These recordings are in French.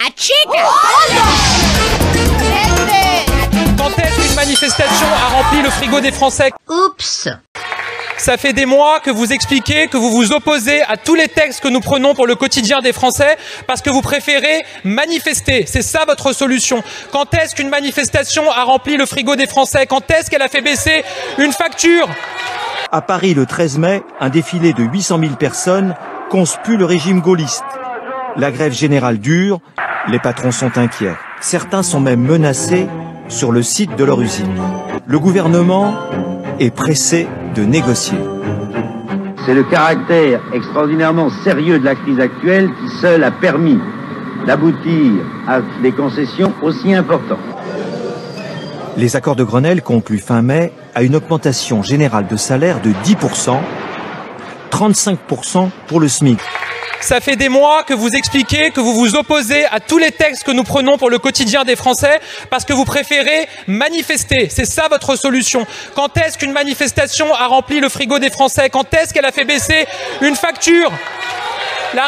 Quand est-ce qu'une manifestation a rempli le frigo des Français? Oups. Ça fait des mois que vous expliquez que vous vous opposez à tous les textes que nous prenons pour le quotidien des Français parce que vous préférez manifester. C'est ça votre solution. Quand est-ce qu'une manifestation a rempli le frigo des Français? Quand est-ce qu'elle a fait baisser une facture? À Paris, le 13 mai, un défilé de 800 000 personnes conspue le régime gaulliste. La grève générale dure, les patrons sont inquiets. Certains sont même menacés sur le site de leur usine. Le gouvernement est pressé de négocier. C'est le caractère extraordinairement sérieux de la crise actuelle qui seul a permis d'aboutir à des concessions aussi importantes. Les accords de Grenelle concluent fin mai à une augmentation générale de salaire de 10%, 35% pour le SMIC. Ça fait des mois que vous expliquez que vous vous opposez à tous les textes que nous prenons pour le quotidien des Français parce que vous préférez manifester. C'est ça votre solution. Quand est-ce qu'une manifestation a rempli le frigo des Français? Quand est-ce qu'elle a fait baisser une facture? La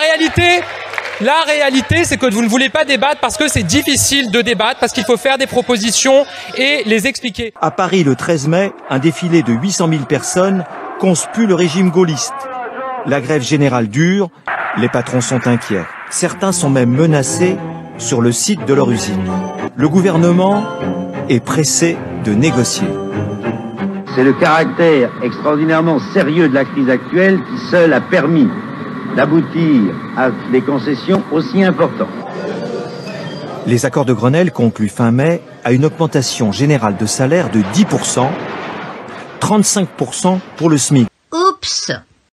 réalité, c'est que vous ne voulez pas débattre parce que c'est difficile de débattre, parce qu'il faut faire des propositions et les expliquer. À Paris, le 13 mai, un défilé de 800 000 personnes conspue le régime gaulliste. La grève générale dure, les patrons sont inquiets. Certains sont même menacés sur le site de leur usine. Le gouvernement est pressé de négocier. C'est le caractère extraordinairement sérieux de la crise actuelle qui seul a permis d'aboutir à des concessions aussi importantes. Les accords de Grenelle concluent fin mai à une augmentation générale de salaire de 10%, 35% pour le SMIC. Oups.